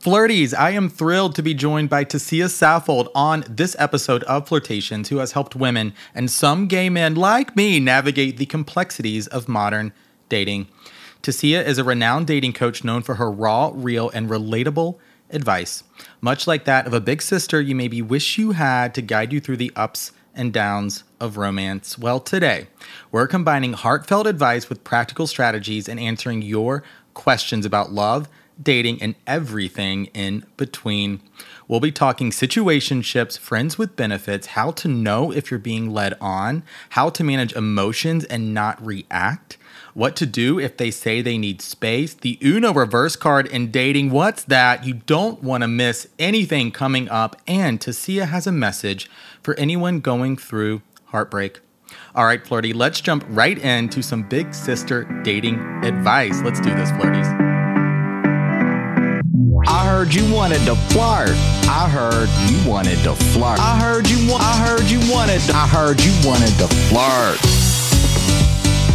Flirties, I am thrilled to be joined by Tisia Saffold on this episode of Flirtations, who has helped women and some gay men like me navigate the complexities of modern dating. Tisia is a renowned dating coach known for her raw, real, and relatable advice. Much like that of a big sister you maybe wish you had to guide you through the ups and downs of romance. Well, today, we're combining heartfelt advice with practical strategies and answering your questions about love, dating, and everything in between. We'll be talking situationships, friends with benefits, how to know if you're being led on, how to manage emotions and not react, what to do if they say they need space, the Uno reverse card in dating, what's that? You don't want to miss anything coming up, and Tisia has a message for anyone going through heartbreak. All right, Flirty, let's jump right into some big sister dating advice. Let's do this, Flirties. I heard you wanted to flirt. I heard you wanted to flirt. I heard you wanted to flirt.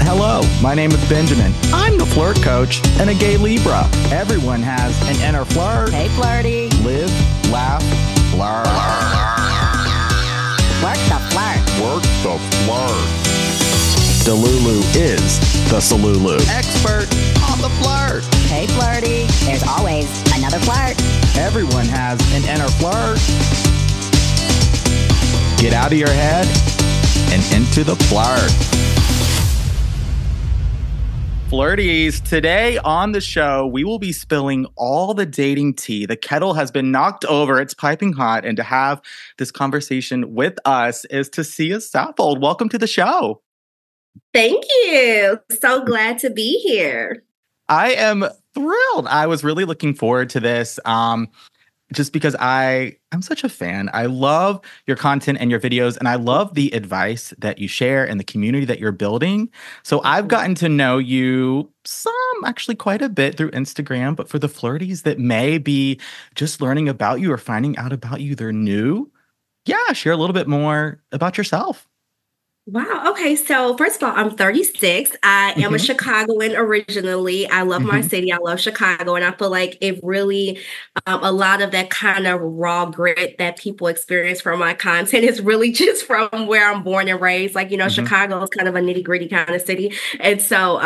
Hello, my name is Benjamin. I'm the flirt coach and a gay Libra. Everyone has an inner flirt. Hey, Flirty. Live, laugh, flirt. Work the flirt. Work the flirt. Delulu is the Salulu. Expert on the flirt. Hey, Flirty. There's always another flirt. Everyone has an inner flirt. Get out of your head and into the flirt. Flirties, today on the show, we will be spilling all the dating tea. The kettle has been knocked over. It's piping hot. And to have this conversation with us is Tisia Saffold. Welcome to the show. Thank you. So glad to be here. I am thrilled. I was really looking forward to this just because I'm such a fan. I love your content and your videos, and I love the advice that you share and the community that you're building. So I've gotten to know you actually quite a bit through Instagram, but for the Flirties that may be just learning about you or finding out about you, they're new. Yeah, share a little bit more about yourself. Wow. Okay. So first of all, I'm 36. I am a Chicagoan originally. I love my city. I love Chicago. And I feel like it really, a lot of that kind of raw grit that people experience from my content is really just from where I'm born and raised. Like, Chicago is kind of a nitty gritty kind of city. And so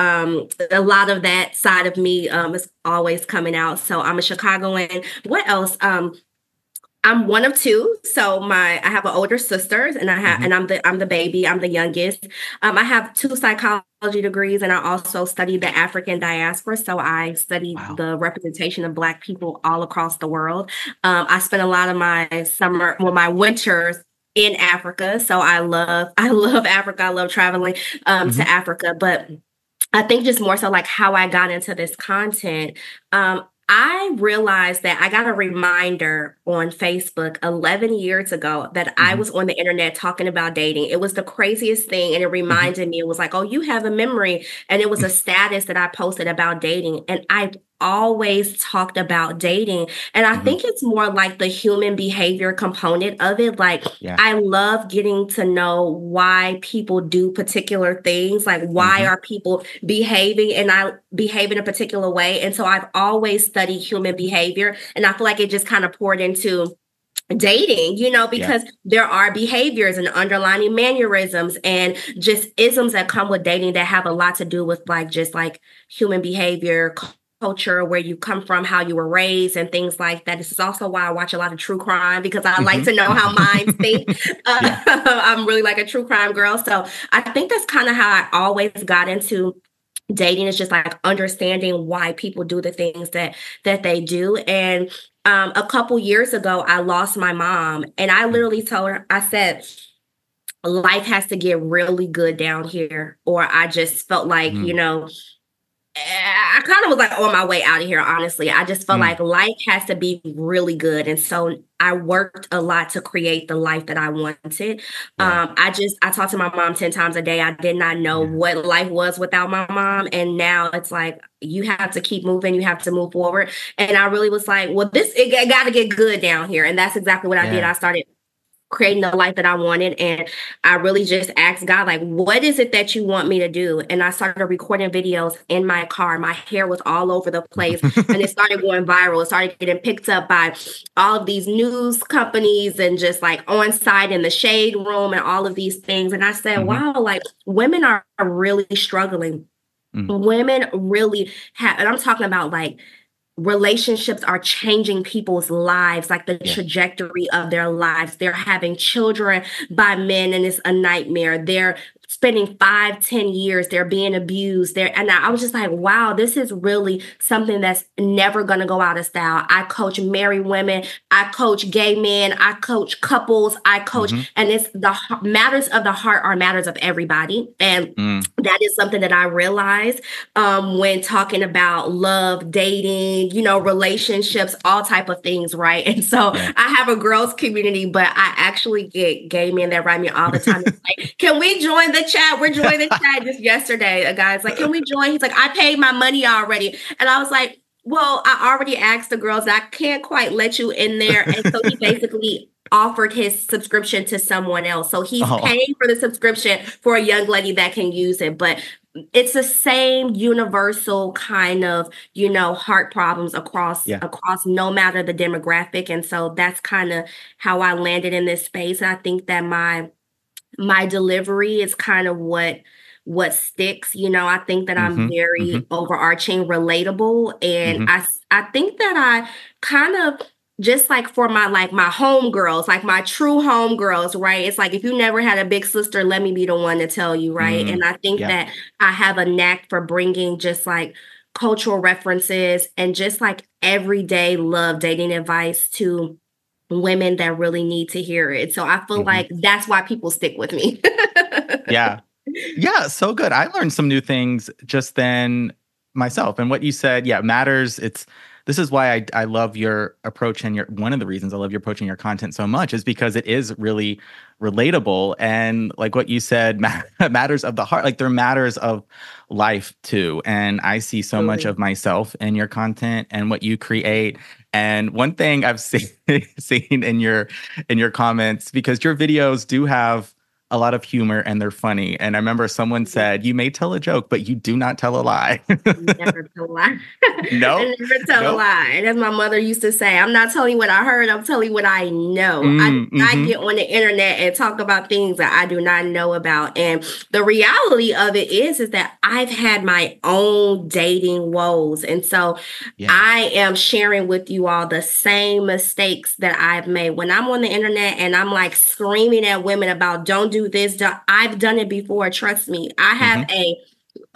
a lot of that side of me is always coming out. So I'm a Chicagoan. What else? I'm one of two, so I have an older sister, and I'm the baby. I'm the youngest. I have 2 psychology degrees, and I also studied the African diaspora. So I studied the representation of Black people all across the world. I spent a lot of my my winters in Africa. So I love Africa. I love traveling to Africa, but I think just more so like how I got into this content. I realized that I got a reminder on Facebook 11 years ago that I was on the internet talking about dating. It was the craziest thing. And it reminded me, it was like, oh, you have a memory. And it was a status that I posted about dating. And I always talked about dating. And I think it's more like the human behavior component of it. Like, I love getting to know why people do particular things. Like, why are people behaving and I behave in a particular way? And so I've always studied human behavior. And I feel like it just kind of poured into dating, because there are behaviors and underlying mannerisms and just isms that come with dating that have a lot to do with just human behavior, culture, where you come from, how you were raised, and things like that. This is also why I watch a lot of true crime, because I like to know how minds think. I'm really like a true crime girl. So I think that's kind of how I always got into dating, is just like understanding why people do the things that they do. And a couple years ago, I lost my mom, and I literally told her, I said, life has to get really good down here, or I just felt like, I kind of was like on my way out of here, honestly. I just felt like life has to be really good. And so I worked a lot to create the life that I wanted. I talked to my mom 10 times a day. I did not know what life was without my mom. And now it's like, you have to keep moving. You have to move forward. And I really was like, well, it got to get good down here. And that's exactly what I did. I started creating the life that I wanted. And I really just asked God, like, what is it that you want me to do? And I started recording videos in my car. My hair was all over the place and it started going viral. It started getting picked up by all of these news companies and just like on site in the shade room and all of these things. And I said, wow, like women are really struggling. Women really have, and I'm talking about like relationships are changing people's lives, like the trajectory of their lives. They're having children by men and it's a nightmare. They're spending 5-10 years, they're being abused there. And I was just like, wow, this is really something that's never going to go out of style. I coach married women, I coach gay men, I coach couples, I coach, and it's the matters of the heart are matters of everybody. And that is something that I realized when talking about love, dating, you know, relationships, all type of things, right? And so I have a girls community, but I actually get gay men that write me all the time. It's like, can we join the chat? We're joining the chat. Just yesterday, a guy's like, can we join? He's like, I paid my money already. And I was like, well, I already asked the girls, I can't quite let you in there. And so he basically offered his subscription to someone else. So he's paying for the subscription for a young lady that can use it. But it's the same universal kind of, you know, heart problems across no matter the demographic. And so that's kind of how I landed in this space. And I think that my delivery is kind of what sticks. You know, I think that I'm very overarching, relatable. And I think that I kind of, just like for my homegirls, like my true homegirls, right? It's like, if you never had a big sister, let me be the one to tell you, right? And I think that I have a knack for bringing just like cultural references and just like everyday love dating advice to women that really need to hear it. So I feel like that's why people stick with me. Yeah, so good. I learned some new things just then myself. And what you said, matters. This is why I love your approach, and one of the reasons I love your approach and your content so much is because it is really relatable. And like what you said, matters of the heart, like they're matters of life too. And I see so much of myself in your content and what you create. And one thing I've seen in your comments, because your videos do have a lot of humor and they're funny. And I remember someone said, you may tell a joke, but you do not tell a lie. Never tell a lie. I never tell a lie. And as my mother used to say, I'm not telling you what I heard, I'm telling you what I know. I do not get on the internet and talk about things that I do not know about. And the reality of it is that I've had my own dating woes. And so I am sharing with you all the same mistakes that I've made. When I'm on the internet and I'm like screaming at women about don't do this, I've done it before. Trust me. I have a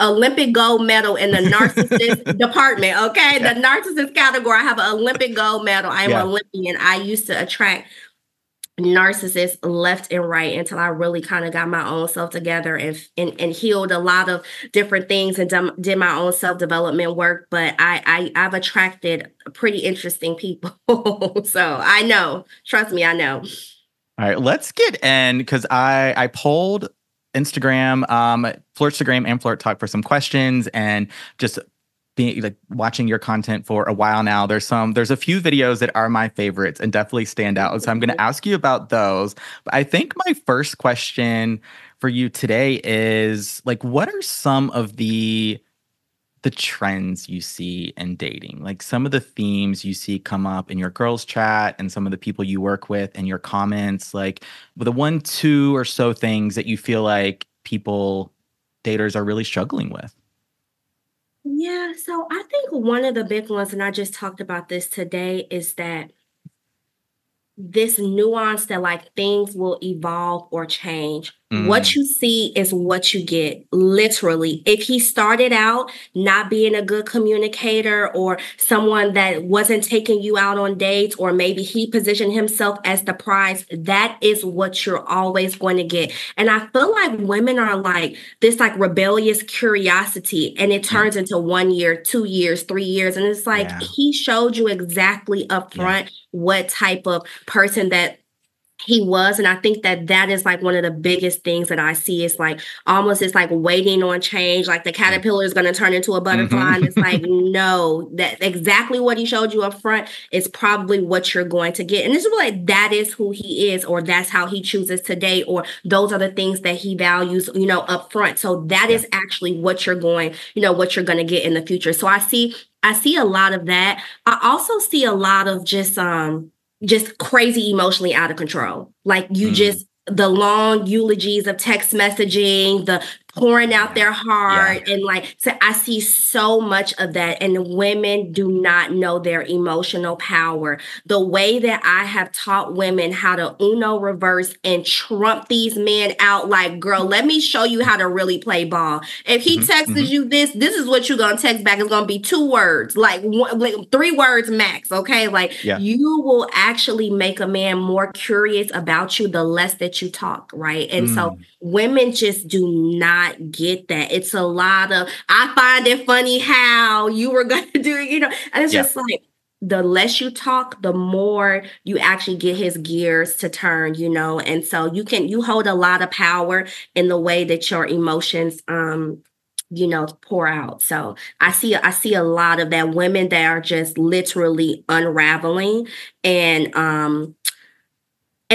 Olympic gold medal in the narcissist department. Okay. The narcissist category. I have an Olympic gold medal. I'm an Olympian. I used to attract narcissists left and right until I really kind of got my own self together and healed a lot of different things and did my own self-development work. But I've attracted pretty interesting people. So I know, trust me, I know. All right, let's get in, because I polled Instagram, Flirtstagram and Flirt Talk for some questions, and just being like watching your content for a while now. There's a few videos that are my favorites and definitely stand out. So I'm going to ask you about those. But I think my first question for you today is like, what are some of the trends you see in dating, like some of the themes you see come up in your girls chat and some of the people you work with and your comments, like the 1, 2 or so things that you feel like daters are really struggling with? Yeah, so I think one of the big ones, and I just talked about this today, is that this nuance that like things will evolve or change. What you see is what you get, literally. If he started out not being a good communicator or someone that wasn't taking you out on dates, or maybe he positioned himself as the prize, that is what you're always going to get. And I feel like women are like this like rebellious curiosity, and it turns into 1 year, 2 years, 3 years. And it's like he showed you exactly up front what type of person that He was, and I think that that is like one of the biggest things that I see. It's like almost it's like waiting on change. Like the caterpillar is going to turn into a butterfly, and it's like no, that exactly what he showed you up front is probably what you're going to get. And it's like that is who he is, or that's how he chooses to date, or those are the things that he values, up front. So that is actually what you're going, what you're going to get in the future. So I see a lot of that. I also see a lot of just crazy emotionally out of control. Like you just the long eulogies of text messaging, the pouring out their heart. And like, so I see so much of that. And women do not know their emotional power. The way that I have taught women how to Uno reverse and trump these men out, like, girl, let me show you how to really play ball. If he texts you this is what you're going to text back. It's going to be 2 words, like 3 words max. Okay. Like you will actually make a man more curious about you the less that you talk. Right. And so women just do not get that. It's a lot of, I find it funny how you were going to do, and it's just like, the less you talk, the more you actually get his gears to turn, and so you hold a lot of power in the way that your emotions, pour out. So I see a lot of that, women that are just literally unraveling, and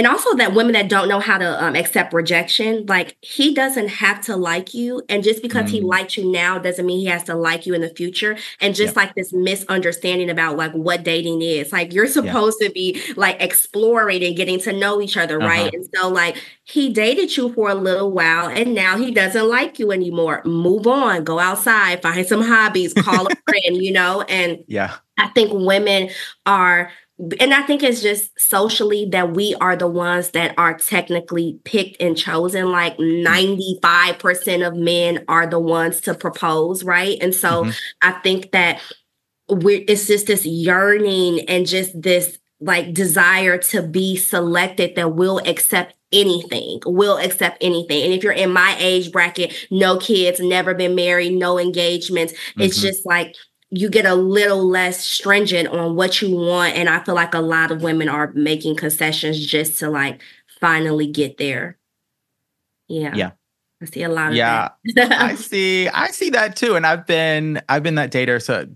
also that women that don't know how to accept rejection. Like he doesn't have to like you. And just because he liked you now doesn't mean he has to like you in the future. And just like this misunderstanding about like what dating is. Like you're supposed to be like exploring and getting to know each other, right? And so like he dated you for a little while and now he doesn't like you anymore. Move on, go outside, find some hobbies, call a friend, and I think women are, and I think it's just socially that we are the ones that are technically picked and chosen. Like 95% of men are the ones to propose, right? And so I think that it's just this yearning and just this like desire to be selected that will accept anything. And if you're in my age bracket, no kids, never been married, no engagements, it's just like, you get a little less stringent on what you want. And I feel like a lot of women are making concessions just to like finally get there. Yeah. I see a lot of that. I see that too. And I've been that dater. So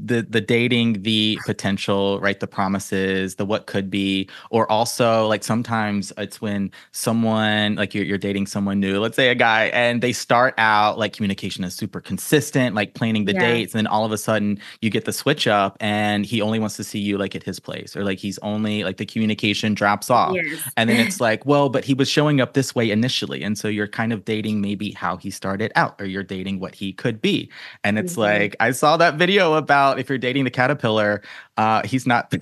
the dating, the potential, right? The promises, the what could be, or also like sometimes it's when someone like you're dating someone new, let's say a guy, and they start out like communication is super consistent, like planning the dates, and then all of a sudden you get the switch up and he only wants to see you like at his place, or like he's only like the communication drops off. And then it's like, well, but he was showing up this way initially. And so you're kind of dating maybe how he started out, or you're dating what he could be. And it's like, I saw that video about if you're dating the caterpillar, he's not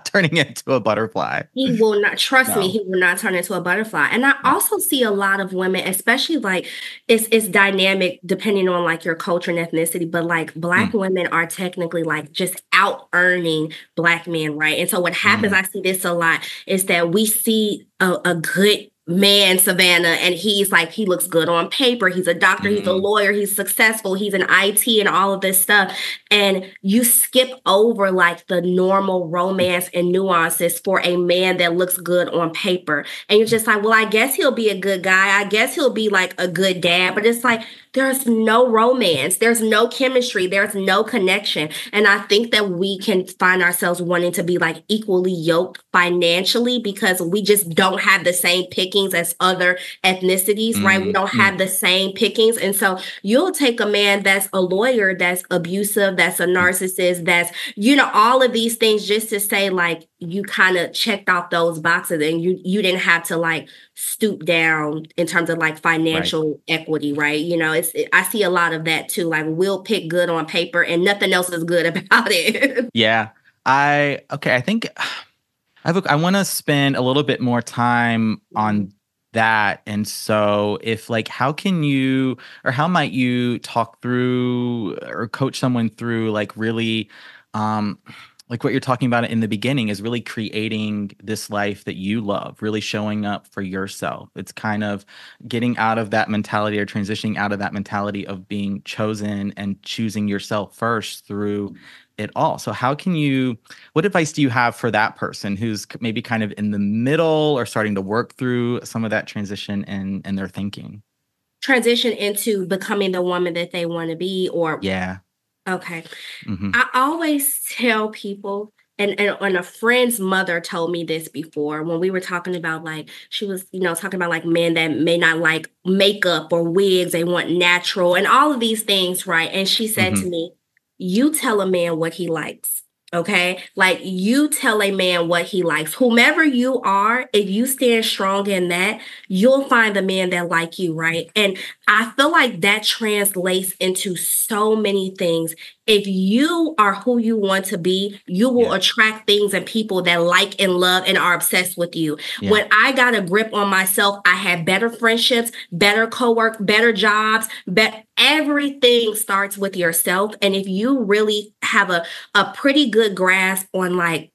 turning into a butterfly. He will not, trust me, he will not turn into a butterfly. And I also see a lot of women, especially like it's dynamic depending on like your culture and ethnicity, but like Black women are technically like just out earning Black men, right? And so what happens, I see this a lot, is that we see a good man, Savannah, and he's like, he looks good on paper. He's a doctor, he's a lawyer, he's successful, he's in IT and all of this stuff. And you skip over like the normal romance and nuances for a man that looks good on paper. And you're just like, well, I guess he'll be a good guy. I guess he'll be like a good dad. But it's like, there's no romance. There's no chemistry. There's no connection. And I think that we can find ourselves wanting to be like equally yoked financially because we just don't have the same pickings as other ethnicities, right? We don't have the same pickings. And so you'll take a man that's a lawyer, that's abusive, that's a narcissist, that's, all of these things just to say like, you kind of checked off those boxes and you didn't have to like stoop down in terms of like financial equity, right? I see a lot of that too. Like we'll pick good on paper and nothing else is good about it. I think I want to spend a little bit more time on that. And so if like, how might you talk through or coach someone through like really, like what you're talking about in the beginning is really creating this life that you love, really showing up for yourself. It's kind of getting out of that mentality or transitioning out of that mentality of being chosen and choosing yourself first through it all. So what advice do you have for that person who's maybe kind of in the middle or starting to work through some of that transition in their thinking? Transition into becoming the woman that they want to be, or Yeah. okay. Hmm. I always tell people, and a friend's mother told me this before when we were talking about, like, she was, talking about like men that may not like makeup or wigs, they want natural and all of these things, right? And she said Hmm. to me, you tell a man what he likes. Okay. Like, you tell a man what he likes. Whomever you are, if you stand strong in that, you'll find the man that like you, right? And I feel like that translates into so many things. If you are who you want to be, you will Yeah. attract things and people that like and love and are obsessed with you. Yeah. When I got a grip on myself, I had better friendships, better co-work, better jobs, but everything starts with yourself. And if you really have a pretty good grasp on, like,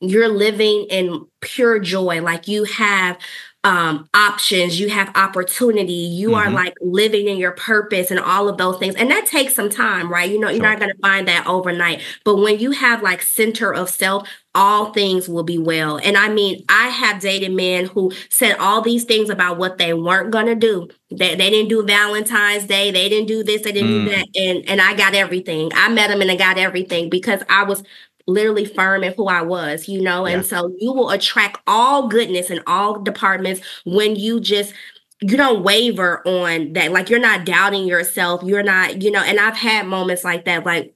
you're living in pure joy, like you have options, you have opportunity, you are Hmm. like living in your purpose and all of those things. And that takes some time, right? You're Sure. not going to find that overnight. But when you have like center of self, all things will be well. And I mean, I have dated men who said all these things about what they weren't going to do. They didn't do Valentine's Day. They didn't do this. They didn't do that. And I got everything. I met them and I got everything because I was literally firm in who I was, Yeah. and so you will attract all goodness in all departments when you don't waver on that. Like, you're not doubting yourself. You're not, and I've had moments like that, like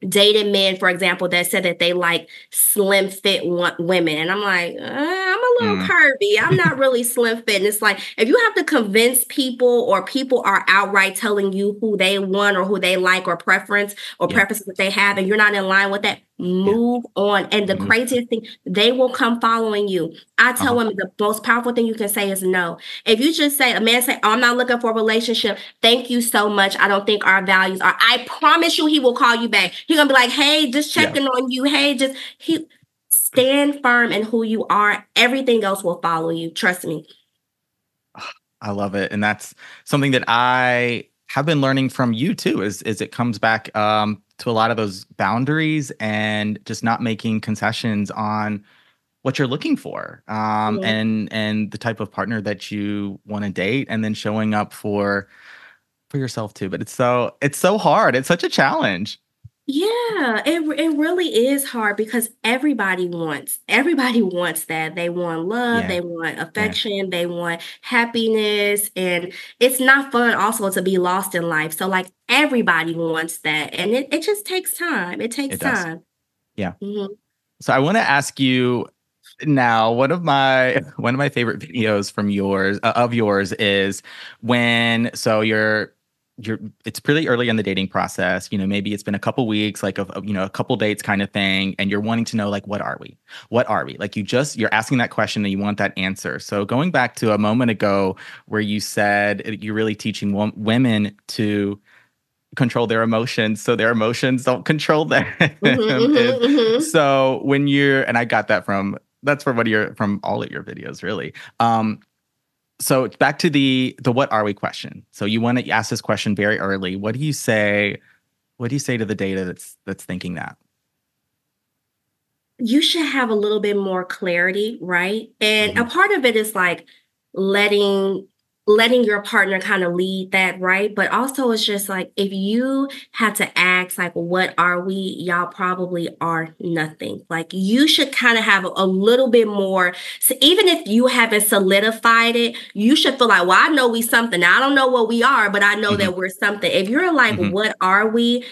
dated men, for example, that said that they like slim fit women. And I'm like, I'm a little Mm. curvy. I'm not really slim fit. And it's like, if you have to convince people, or people are outright telling you who they want or who they like, or Yeah. preferences that they have, and you're not in line with that, Yeah. move on. And the Move. craziest thing, they will come following you. I tell Uh-huh. women the most powerful thing you can say is no. If you just say, a man say, oh, I'm not looking for a relationship, thank you so much, I don't think our values are, I promise you he will call you back. He's gonna be like, hey, just Yeah. checking on you. Hey, he stand firm in who you are. Everything else will follow you. Trust me. I love it. And that's something that I have been learning from you too, is it comes back to a lot of those boundaries and just not making concessions on what you're looking for, Mhm. and the type of partner that you want to date, and then showing up for yourself too. But it's so hard. It's such a challenge. Yeah, it really is hard because everybody wants that. They want love, Yeah. they want Yeah. affection, they want happiness, and it's not fun also to be lost in life. So, like, everybody wants that, and it just takes time. It takes It does. time. Yeah. Mhm. So I want to ask you now, one of my favorite videos from yours is when, so you're it's pretty early in the dating process, maybe it's been a couple weeks, like a couple dates kind of thing, and you're wanting to know, like, what are we, like, you're asking that question and you want that answer. So going back to a moment ago where you said you're really teaching women to control their emotions so their emotions don't control them. Mhm, mhm, And mhm. so and I got that from all of your videos, really. So it's back to the what are we question. So you want to ask this question very early. What do you say to the data that's thinking that? You should have a little bit more clarity, right? And a Hmm. part of it is like letting letting your partner kind of lead that, right? But also it's just like, if you have to ask like, what are we? Y'all probably are nothing. Like, you should kind of have a little bit more. So even if you haven't solidified it, you should feel like, well, I know we something. Now, I don't know what we are, but I know Hmm. that we're something. If you're like, Hmm. what are we?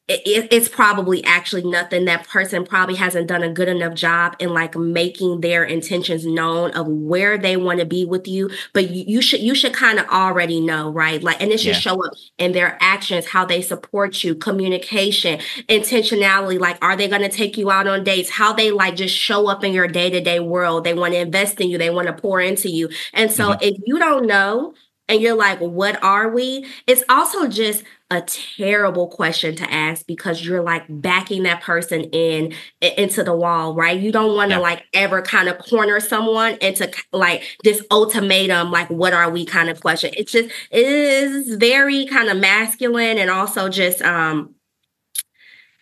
It's probably actually nothing. That person probably hasn't done a good enough job in like making their intentions known of where they want to be with you. But you should kind of already know, right? Like, and it should Yeah. show up in their actions, how they support you, communication, intentionality. Like, are they going to take you out on dates? How they like just show up in your day to day world? They want to invest in you. They want to pour into you. And so Hmm. if you don't know, and you're like, what are we? It's also just a terrible question to ask because you're like backing that person into the wall, right? You don't want to Yeah. like ever kind of corner someone into like this ultimatum, like, what are we kind of question. It is very kind of masculine and also just,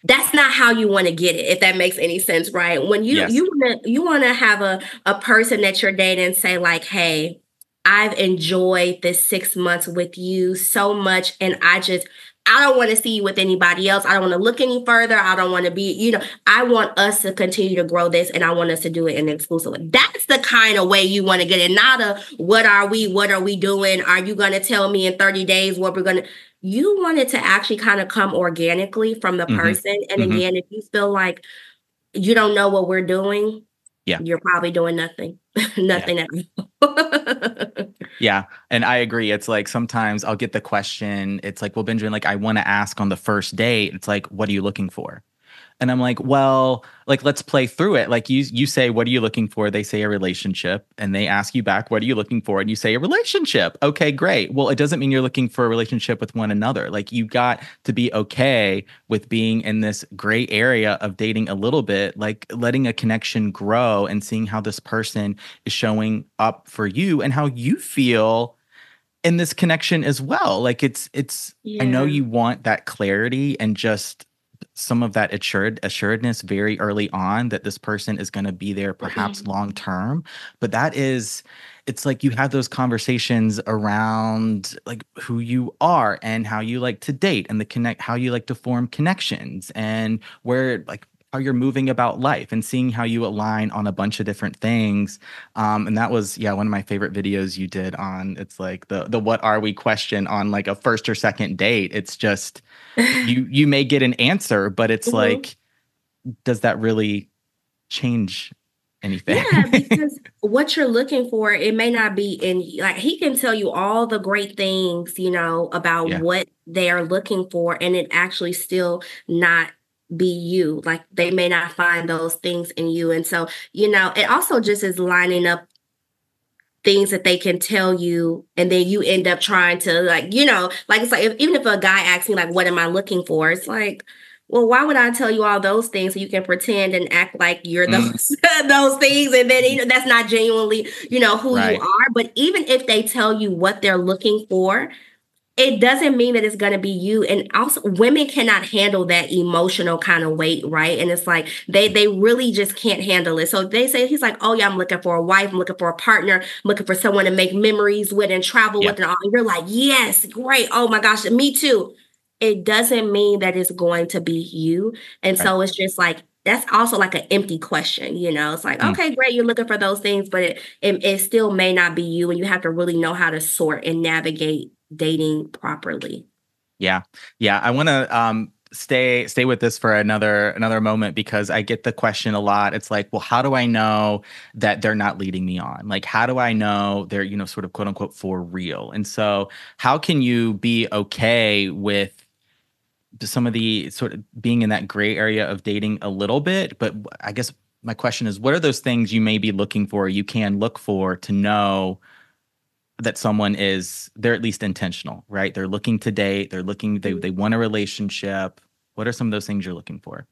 that's not how you want to get it, if that makes any sense, right? When Yes. you want to have a person that you're dating and say like, hey, I've enjoyed this 6 months with you so much, and I don't want to see you with anybody else. I don't want to look any further. I don't want to be, I want us to continue to grow this, and I want us to do it in an exclusive way. That's the kind of way you want to get it, not a what are we doing? Are you going to tell me in 30 days what we're going to? You want it to actually kind of come organically from the person. And again, if you feel like you don't know what we're doing, you're probably doing nothing. Nothing at all. Yeah. And I agree. It's like sometimes I'll get the question. It's like, well, Benjamin, like I want to ask on the first date. It's like, what are you looking for? And I'm like, well, like, let's play through it. Like you say, what are you looking for? They say a relationship, and they ask you back, what are you looking for? And you say a relationship. Okay, great. Well, it doesn't mean you're looking for a relationship with one another. Like you got to be okay with being in this gray area of dating a little bit, like letting a connection grow and seeing how this person is showing up for you and how you feel in this connection as well. Like it's, I know you want that clarity and just some of that assuredness very early on that this person is going to be there perhaps long term. But it's like you have those conversations around like who you are and how you like to date and how you like to form connections and where like how you're moving about life and seeing how you align on a bunch of different things. And that was, one of my favorite videos you did on, it's like the what are we question on like a first or second date. It's just, you may get an answer, but it's like, does that really change anything? Yeah, because what you're looking for, it may not be like he can tell you all the great things, about what they are looking for, and it actually still not be you. Like they may not find those things in you. And so, it also just is lining up things that they can tell you, and then you end up trying to like, like it's like even if a guy asks me like, what am I looking for? It's like, well, why would I tell you all those things so you can pretend and act like you're those those things, and then that's not genuinely who you are. But even if they tell you what they're looking for, it doesn't mean that it's going to be you. And also women cannot handle that emotional kind of weight, right? And it's like they really just can't handle it. So they say, he's like, oh yeah, I'm looking for a wife, I'm looking for a partner, I'm looking for someone to make memories with and travel with and all. And you're like, yes, great. Oh my gosh, me too. It doesn't mean that it's going to be you. And so it's just like, that's also like an empty question, It's like, okay, great, you're looking for those things, but it still may not be you. And you have to really know how to sort and navigate dating properly. Yeah. I want to stay with this for another moment, because I get the question a lot. It's like, well, how do I know that they're not leading me on? Like, how do I know they're, sort of quote unquote for real? And so how can you be okay with some of the sort of being in that gray area of dating a little bit? But I guess my question is, what are those things you may be looking for, you can look for to know that someone they're at least intentional, right? They're looking to date, they want a relationship. What are some of those things you're looking for?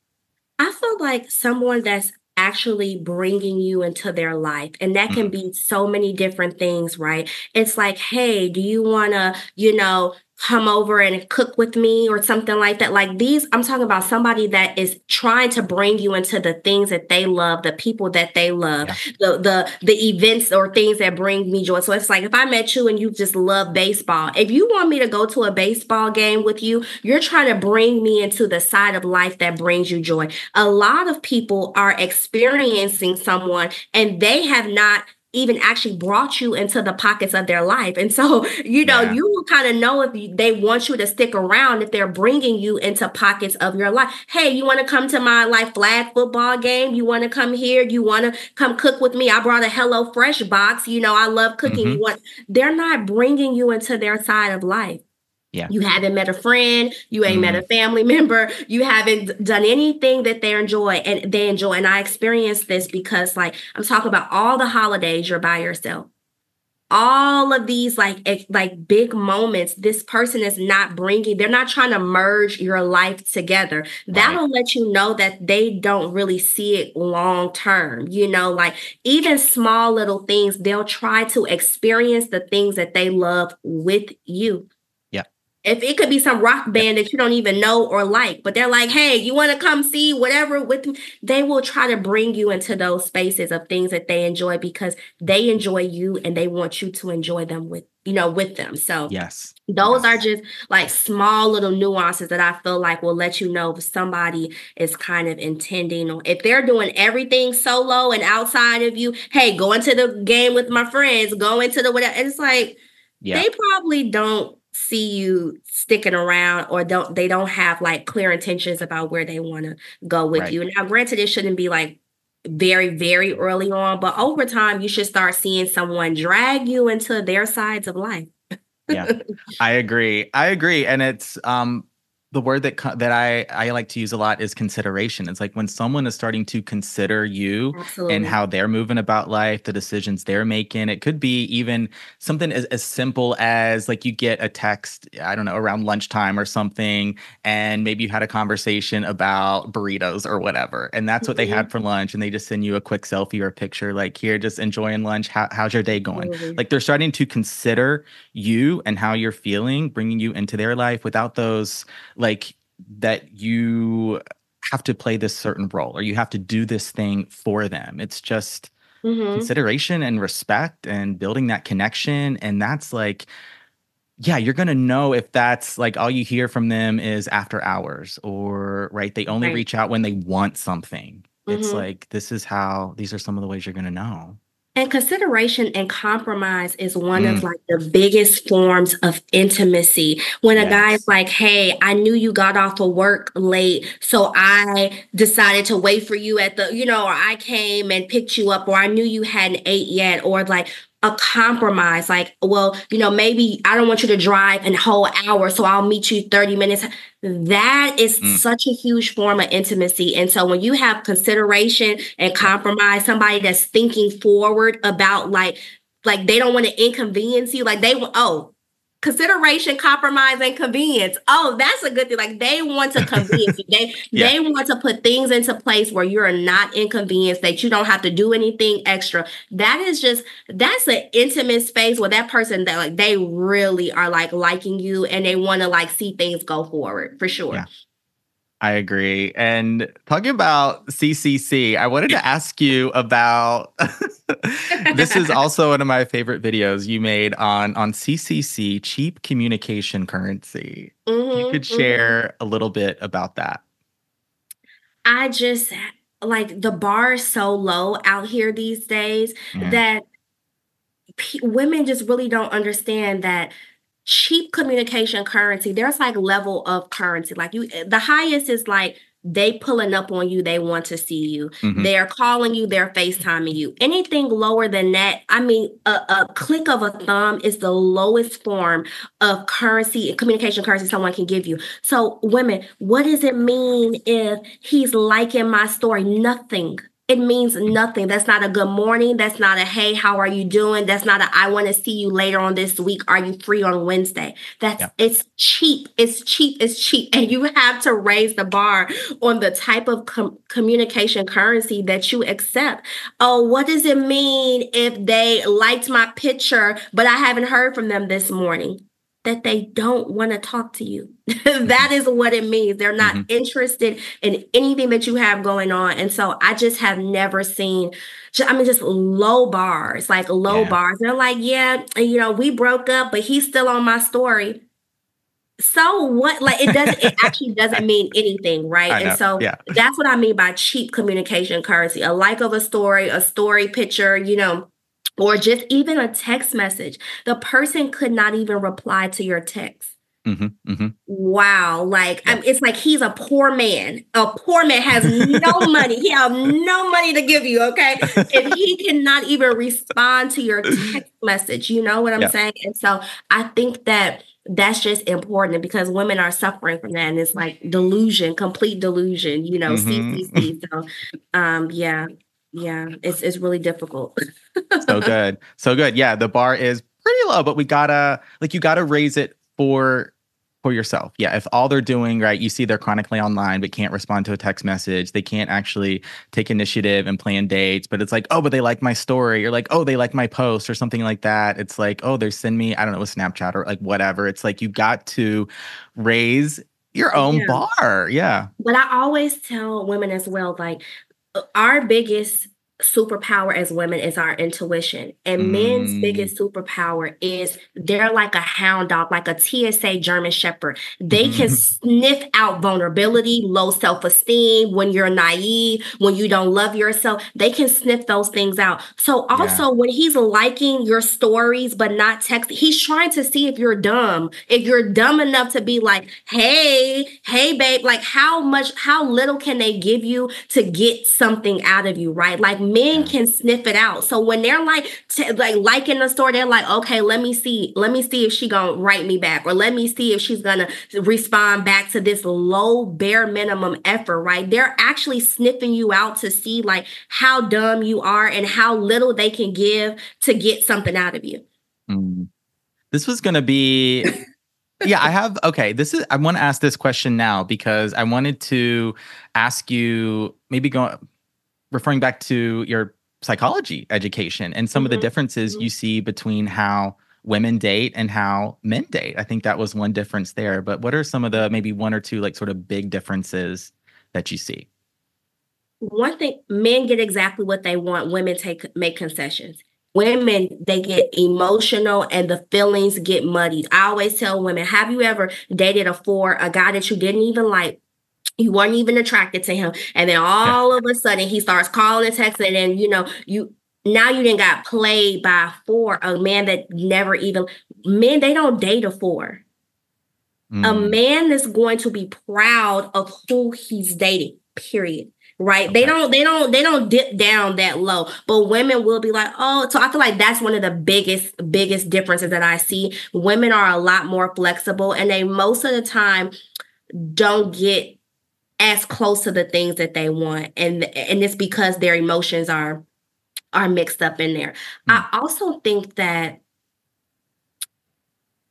I feel like someone that's actually bringing you into their life. And that can be so many different things, right? It's like, hey, do you want to, come over and cook with me or something like that? Like I'm talking about somebody that is trying to bring you into the things that they love, the people that they love, the events or things that bring me joy. So it's like, if I met you and you just love baseball, if you want me to go to a baseball game with you, you're trying to bring me into the side of life that brings you joy. A lot of people are experiencing someone and they have not even actually brought you into the pockets of their life. And so, you will kind of know if they want you to stick around, if they're bringing you into pockets of your life. Hey, you want to come to my flag football game? You want to come here? You want to come cook with me? I brought a Hello Fresh box. I love cooking. They're not bringing you into their side of life. Yeah. You haven't met a friend, you ain't met a family member, you haven't done anything that they enjoy. And I experienced this because I'm talking about all the holidays you're by yourself. all of these like big moments, this person is not bringing, they're not trying to merge your life together. That'll let you know that they don't really see it long term. Like even small little things, they'll try to experience the things that they love with you. If it could be some rock band that you don't even know or like, but they're like, hey, you want to come see whatever with me? They will try to bring you into those spaces of things that they enjoy because they enjoy you and they want you to enjoy them with them. So those are just like small little nuances that I feel like will let you know if somebody is kind of intending, or if they're doing everything solo and outside of you, hey, go into the game with my friends, go into the whatever. And it's like, they probably don't see you sticking around, or they don't have like clear intentions about where they want to go with you. Now, granted, it shouldn't be like very, very early on, but over time, you should start seeing someone drag you into their sides of life. I agree. And it's the word that I like to use a lot is consideration. It's like when someone is starting to consider you and how they're moving about life, the decisions they're making. It could be even something as simple as like you get a text, I don't know, around lunchtime or something, and maybe you had a conversation about burritos or whatever, and that's what they had for lunch, and they just send you a quick selfie or a picture like, here, just enjoying lunch. How's your day going? Like they're starting to consider you and how you're feeling, bringing you into their life without those like that you have to play this certain role or you have to do this thing for them. It's just consideration and respect and building that connection. And that's like, you're going to know if that's like all you hear from them is after hours, or they only reach out when they want something. It's like, these are some of the ways you're going to know. And consideration and compromise is one of like the biggest forms of intimacy. When a guy is like, hey, I knew you got off of work late, so I decided to wait for you at the, or I came and picked you up, or I knew you hadn't ate yet, or like a compromise, like, well, maybe I don't want you to drive a whole hour, so I'll meet you 30 minutes. That is such a huge form of intimacy. And so when you have consideration and compromise, somebody that's thinking forward about like they don't want to inconvenience you, like consideration, compromise, and convenience. Oh, that's a good thing. Like they want to convenience you. They want to put things into place where you're not inconvenienced, that you don't have to do anything extra. That's an intimate space where that person that like they really are like liking you and they want to like see things go forward for sure. Yeah. I agree. And talking about CCC, I wanted to ask you about, this is also one of my favorite videos you made on CCC, cheap communication currency. You could share a little bit about that. I just, like, the bar is so low out here these days that women just really don't understand that cheap communication currency, there's like level of currency. Like the highest is like they pulling up on you, they want to see you. They're calling you, they're FaceTiming you. Anything lower than that, I mean, a click of a thumb is the lowest form of currency, communication currency someone can give you. So women, what does it mean if he's liking my story? Nothing. It means nothing. That's not a good morning. That's not a, hey, how are you doing? That's not a, I want to see you later on this week. Are you free on Wednesday? It's cheap. It's cheap. It's cheap. And you have to raise the bar on the type of communication currency that you accept. Oh, what does it mean if they liked my picture, but I haven't heard from them this morning? That they don't want to talk to you. That is what it means. They're not interested in anything that you have going on. And so I just have never seen, just low bars, like low bars. They're like, we broke up, but he's still on my story. So what? Like it actually doesn't mean anything, right? And so that's what I mean by cheap communication currency. A like of a story picture, or just even a text message. The person could not even reply to your text. Wow. Like, it's like he's a poor man. A poor man has no money. He has no money to give you, okay? If he cannot even respond to your text message, you know what I'm saying? And so I think that that's just important because women are suffering from that. And it's like delusion, complete delusion, CCC. So, Yeah, it's really difficult. So good. So good. Yeah, the bar is pretty low, but you gotta raise it for yourself. Yeah, if all they're doing, right, you see they're chronically online but can't respond to a text message, they can't actually take initiative and plan dates, but it's like, oh, but they like my story, or like, oh, they like my post or something like that. It's like, oh, they send me, I don't know, a Snapchat or like whatever. It's like you got to raise your own Yeah. bar. Yeah. But I always tell women as well, like, our biggest superpower as women is our intuition. And men's Mm. biggest superpower is they're like a hound dog, like a TSA German Shepherd. They can sniff out vulnerability, low self esteem, when you're naive, when you don't love yourself. They can sniff those things out. So, Yeah. also, when he's liking your stories but not texting, he's trying to see if you're dumb. If you're dumb enough to be like, hey, babe, like how little can they give you to get something out of you, right? Like men Yeah. can sniff it out. So when they're like liking the story, they're like, okay, let me see if she gonna write me back, or let me see if she's gonna respond back to this low bare minimum effort, right? They're actually sniffing you out to see like how dumb you are and how little they can give to get something out of you. Mm. This was going to be, yeah, I want to ask this question now because I wanted to ask you, referring back to your psychology education and some of the Mhm, differences mhm. you see between how women date and how men date. I think that was one difference there, but what are some of the maybe one or two like sort of big differences that you see? One thing, men get exactly what they want, women make concessions. Women, they get emotional and the feelings get muddied. I always tell women, have you ever dated a guy that you didn't even like? You weren't even attracted to him. And then Yeah. all of a sudden he starts calling and texting, and then now you didn't got played by a 4, a man that never even men, they don't date a 4. A Mm, man is going to be proud of who he's dating, period. Right? They okay. don't dip down that low. But women will be like, oh, so I feel like that's one of the biggest differences that I see. Women are a lot more flexible, and they most of the time don't get as close to the things that they want. And it's because their emotions are mixed up in there. Mm, I also think that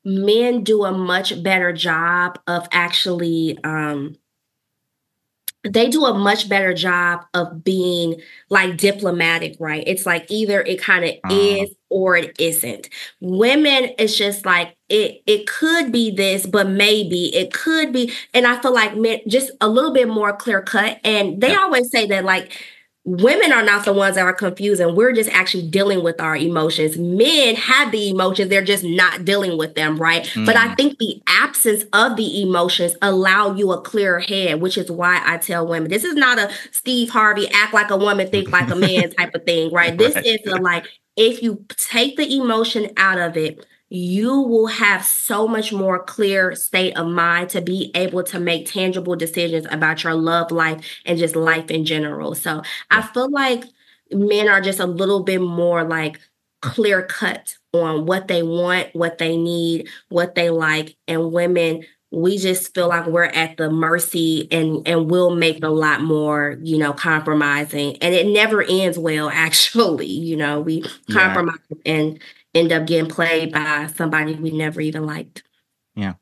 men do a much better job of actually they do a much better job of being like diplomatic, right? It's like either it kind of uh, is or it isn't. Women, it's just like it could be this, but maybe it could be. And I feel like men just a little bit more clear cut. And they yeah. always say that like women are not the ones that are confused, and we're just actually dealing with our emotions. Men have the emotions, they're just not dealing with them, right? But I Mm, think the absence of the emotions allow you a clearer head, which is why I tell women this is not a Steve Harvey act like a woman, think like a man type of thing, right? This right. is a like, if you take the emotion out of it, you will have so much more clear state of mind to be able to make tangible decisions about your love life and just life in general. So I Yeah. feel like men are just a little bit more like clear cut on what they want, what they need, what they like. And women, we just feel like we're at the mercy, and we'll make a lot more, compromising. And it never ends well, actually. We Yeah. compromise and end up getting played by somebody we never even liked. Yeah.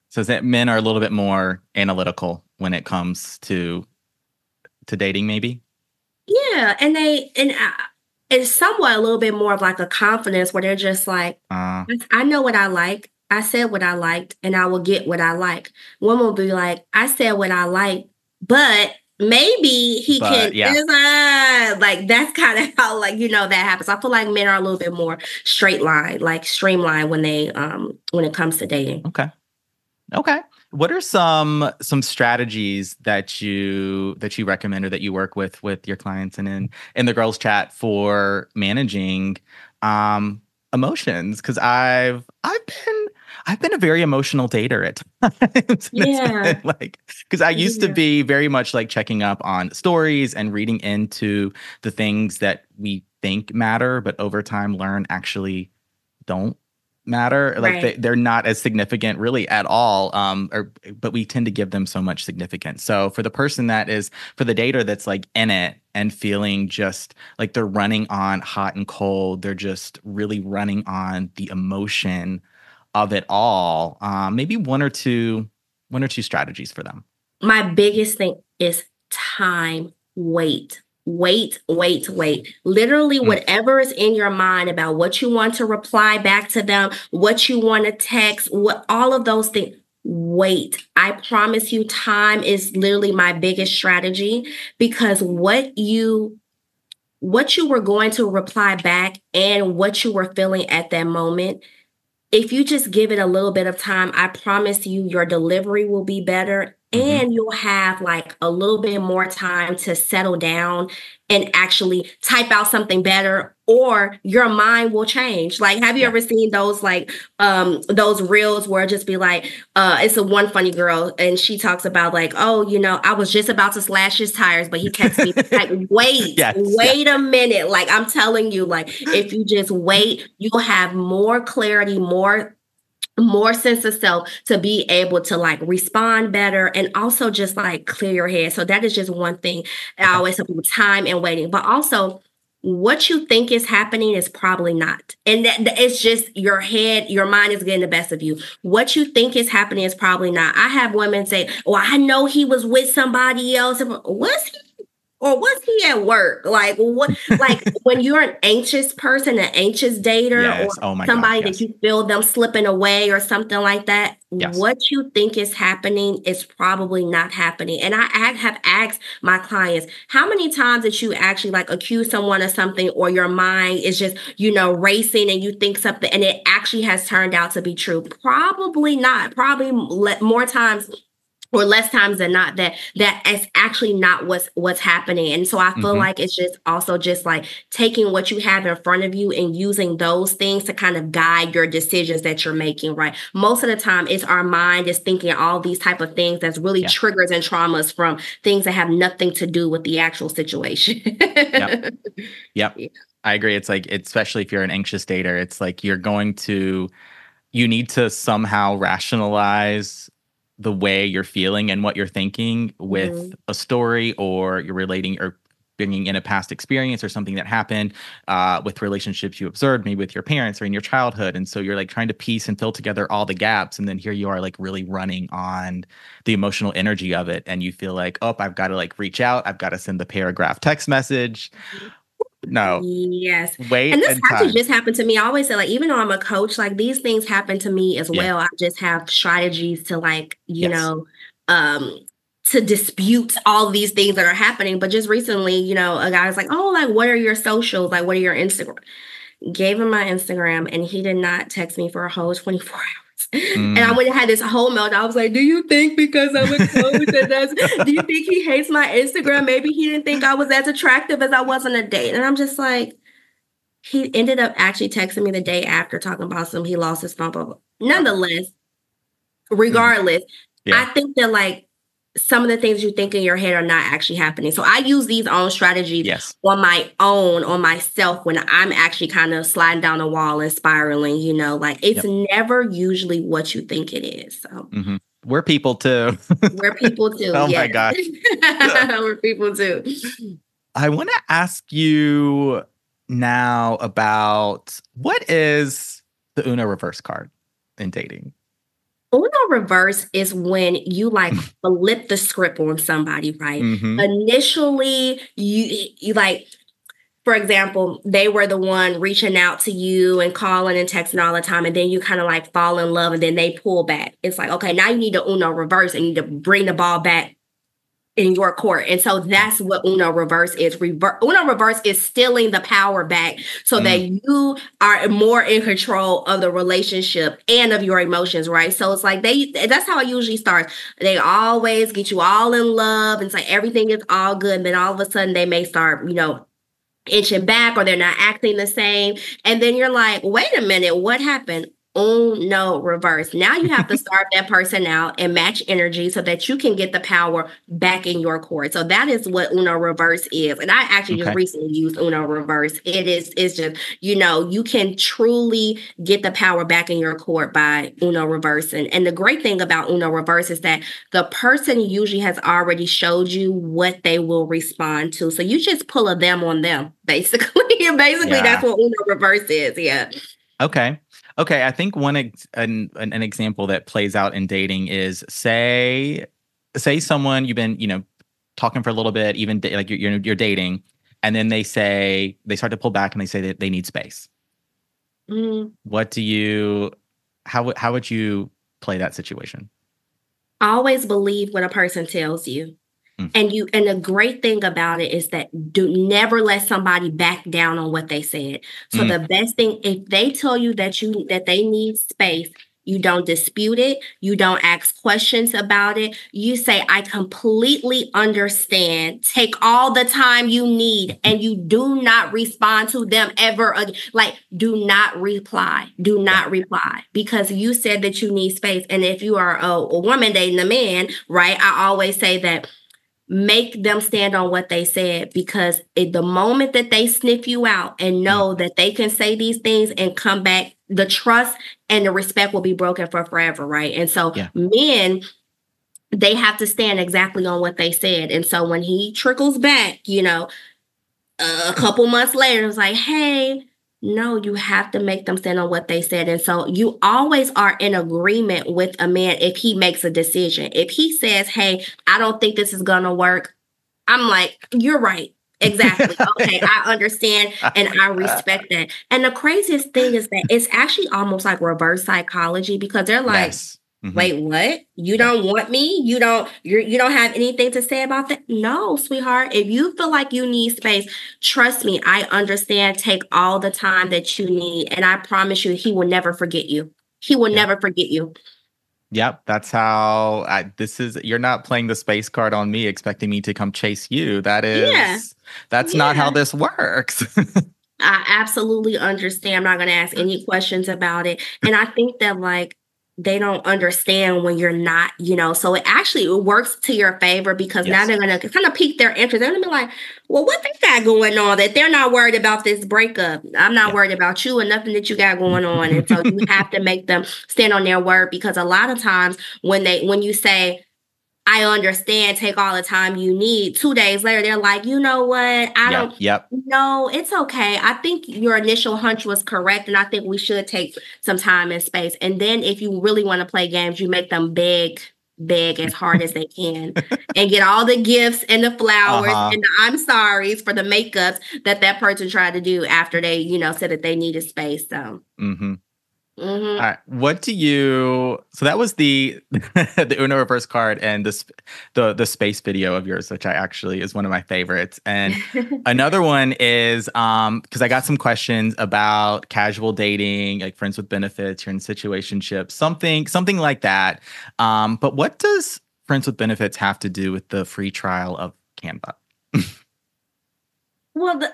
So is that men are a little bit more analytical when it comes to dating, maybe? Yeah, and it's somewhat a little bit more of like a confidence where they're just like, Uh, I know what I like. I said what I liked, and I will get what I like. Woman will be like, I said what I like, but maybe he can. but yeah. Like that's kind of how that happens. I feel like men are a little bit more straight line, like streamlined when it comes to dating. Okay. Okay. What are some strategies that you recommend or that you work with your clients and in the girls chat for managing um emotions? Because I've been a very emotional dater at times. And it's Yeah, been like because I used to yeah, be very much like checking up on stories and reading into the things that we think matter, but over time learn actually don't. matter. Like Right. they're not as significant really at all. But we tend to give them so much significance. So for the person for the dater that's like in it and feeling just like they're running on hot and cold, they're just really running on the emotion of it all. Maybe one or two strategies for them. My biggest thing is time. Wait. Literally, whatever is in your mind about what you want to reply back to them, what you want to text, what all of those things. Wait. I promise you, time is literally my biggest strategy, because what you were going to reply back and what you were feeling at that moment, if you just give it a little bit of time, I promise you your delivery will be better, and you'll have like a little bit more time to settle down and actually type out something better, or your mind will change. Like, have you ever seen those those reels where it just be like, it's a one funny girl and she talks about like, oh, I was just about to slash his tires, but he texted me like, wait a minute. Like, I'm telling you, like, if you just wait, you'll have more clarity, more sense of self to be able to like respond better, and also just like clear your head. So that is just one thing that I always tell people: time and waiting. But also, what you think is happening is probably not. And it's just your head, your mind is getting the best of you. What you think is happening is probably not. I have women say, well, I know he was with somebody else. Was he? Or was he at work? Like, what? Like, when you're an anxious person, an anxious dater, or somebody that you feel them slipping away or something like that, what you think is happening is probably not happening. And I have asked my clients, how many times did you actually like accuse someone of something, or your mind is just, racing and you think something and it actually has turned out to be true? Probably not. Probably more times or less times than not that is actually not what's happening. And so I feel like it's just also just like taking what you have in front of you and using those things to kind of guide your decisions that you're making, right? Most of the time it's our mind is thinking all these type of things that's really triggers and traumas from things that have nothing to do with the actual situation. Yep. Yeah. I agree. It's like, especially if you're an anxious dater, it's like you need to somehow rationalize the way you're feeling and what you're thinking with a story, or you're relating or bringing in a past experience or something that happened with relationships you observed, maybe with your parents or in your childhood. And so you're like trying to piece and fill together all the gaps. And then here you are like really running on the emotional energy of it. And you feel like, oh, I've got to like reach out. I've got to send the paragraph text message. No. Yes. Wait. And this actually just happened to me. I always say, like, even though I'm a coach, like these things happen to me as well. I just have strategies to like, to dispute all these things that are happening. But just recently, a guy was like, oh, like, what are your socials? Like, what are your Instagram? Gave him my Instagram and he did not text me for a whole 24 hours. And I went and had this whole meltdown. I was like, do you think because I'm a coach do you think he hates my Instagram? Maybe he didn't think I was as attractive as I was on a date. And I'm just like, he ended up actually texting me the day after talking about he lost his phone. Nonetheless, regardless, I think that like some of the things you think in your head are not actually happening. So I use these own strategies on my own, on myself, when I'm actually kind of sliding down the wall and spiraling, like it's never usually what you think it is. So we're people too. We're people too. Oh my gosh. We're people too. I want to ask you now about what is the Uno reverse card in dating? Uno reverse is when you like flip the script on somebody, right? Initially, you like, for example, they were the one reaching out to you and calling and texting all the time, and then you kind of like fall in love, and then they pull back. It's like, okay, now you need to Uno reverse and you need to bring the ball back in your court. And so that's what Uno reverse is. Uno reverse is stealing the power back so that you are more in control of the relationship and of your emotions, right? So it's like that's how it usually starts. They always get you all in love and it's like everything is all good. And then all of a sudden they may start, inching back, or they're not acting the same. And then you're like, wait a minute, what happened? Uno reverse. Now you have to start that person out and match energy so that you can get the power back in your court. So that is what Uno reverse is. And I actually just Okay. recently used Uno reverse. It's just, you can truly get the power back in your court by Uno reverse. And the great thing about Uno reverse is that the person usually has already showed you what they will respond to. So you just pull a them on them, basically. Basically, that's what Uno reverse is. Yeah. Okay. I think an example that plays out in dating is say someone you've been talking for a little bit, even like you're dating, and then they start to pull back and they say that they need space. What do you? How would you play that situation? Always believe what a person tells you. And the great thing about it is that do never let somebody back down on what they said. So the best thing, if they tell you that they need space, you don't dispute it. You don't ask questions about it. You say, I completely understand. Take all the time you need, and you do not respond to them ever again. Like, do not reply. Do not reply, because you said that you need space. And if you are a woman dating a man, right, I always say that make them stand on what they said, because the moment that they sniff you out and know that they can say these things and come back, the trust and the respect will be broken for forever, right? And so men, they have to stand exactly on what they said. And so when he trickles back, a couple months later, it's like, hey, no, you have to make them stand on what they said. And so you always are in agreement with a man if he makes a decision. If he says, hey, I don't think this is going to work, I'm like, you're right. Exactly. Okay, I understand and I respect that. And the craziest thing is that it's actually almost like reverse psychology, because they're like, wait, what? You don't want me? You don't have anything to say about that? No, sweetheart. If you feel like you need space, trust me, I understand. Take all the time that you need. And I promise you, he will never forget you. He will never forget you. Yep, that's how you're not playing the space card on me, expecting me to come chase you. That's not how this works. I absolutely understand. I'm not going to ask any questions about it. And I think that they don't understand when you're not, so it works to your favor, because now they're going to kind of pique their interest. They're going to be like, well, what they got going on that they're not worried about this breakup? I'm not worried about you and nothing that you got going on. And so you have to make them stand on their word, because a lot of times when you say, I understand, take all the time you need, 2 days later, they're like, you know what? No, it's okay. I think your initial hunch was correct. And I think we should take some time and space. And then if you really want to play games, you make them beg as hard as they can and get all the gifts and the flowers and the I'm sorries for the makeups that person tried to do after they, said that they needed space. So. All right. So that was the the Uno reverse card and the space video of yours, which I actually is one of my favorites. And another one is because I got some questions about casual dating, like friends with benefits, you're in situationships, something like that. But what does friends with benefits have to do with the free trial of Canva? Well, I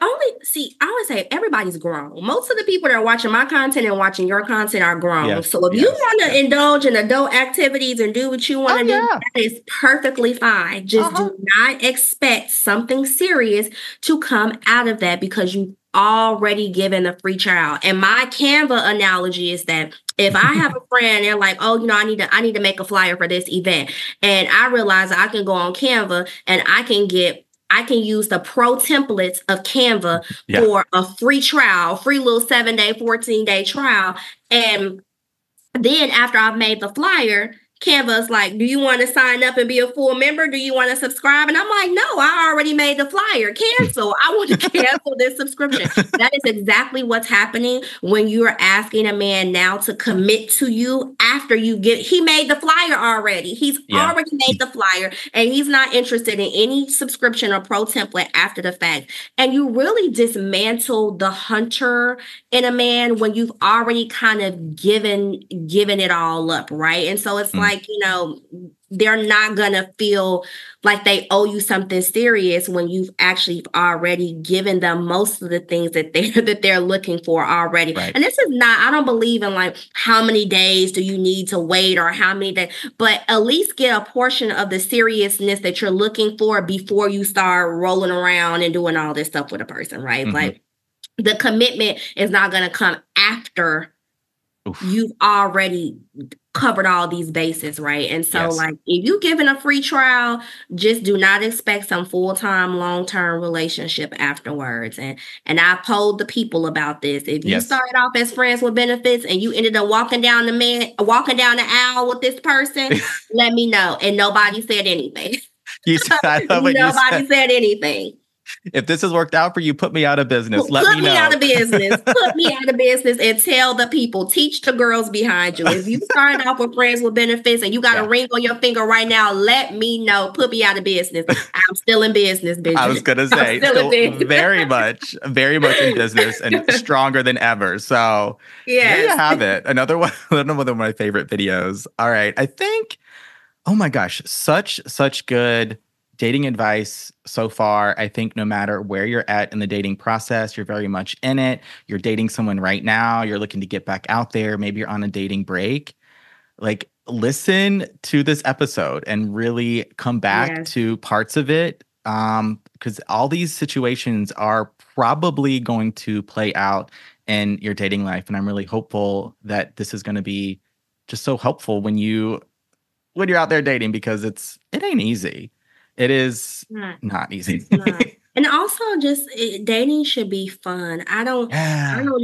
always say everybody's grown. Most of the people that are watching my content and watching your content are grown. So if you want to indulge in adult activities and do what you want to do, that is perfectly fine. Just do not expect something serious to come out of that, because you've already given a free trial. And my Canva analogy is that if I have a friend, they're like, oh, I need to make a flyer for this event. And I realize I can go on Canva and I can use the pro templates of Canva for a free trial, free little 7-day, 14-day trial. And then after I've made the flyer, Canva's like, do you want to sign up and be a full member? Do you want to subscribe? And I'm like, no, I already made the flyer. Cancel. I want to cancel this subscription. That is exactly what's happening when you're asking a man now to commit to you after he made the flyer already. He's already made the flyer, and he's not interested in any subscription or pro template after the fact. And you really dismantle the hunter in a man when you've already kind of given it all up, right? And so it's like, they're not gonna feel like they owe you something serious when you've actually already given them most of the things that they're looking for already. Right. And this is not, I don't believe in like how many days do you need to wait or how many days, but at least get a portion of the seriousness that you're looking for before you start rolling around and doing all this stuff with a person, right? Mm-hmm. Like the commitment is not going to come after Oof. you've already covered all these bases, right? And so, Yes. like, if you given a free trial, just do not expect some full-time, long-term relationship afterwards. And I polled the people about this. If you Yes. started off as friends with benefits and you ended up walking down the aisle with this person, let me know. And nobody said anything. I love what you Nobody said anything. If this has worked out for you, put me out of business. Put Let me know. out of business. Put me out of business and tell the people. Teach the girls behind you. If you started off with friends with benefits and you got a ring on your finger right now, let me know. Put me out of business. I'm still in business, bitch. I was gonna say, still very much in business and stronger than ever. So there you have it. Another one of my favorite videos. All right, I think. Oh my gosh, such good dating advice so far. I think no matter where you're at in the dating process, you're very much in it. You're dating someone right now. You're looking to get back out there. Maybe you're on a dating break. Like, listen to this episode and really come back to parts of it. Because all these situations are probably going to play out in your dating life. And I'm really hopeful that this is going to be just so helpful when you're out there dating, because it ain't easy. It is not easy. And also, just dating should be fun. I don't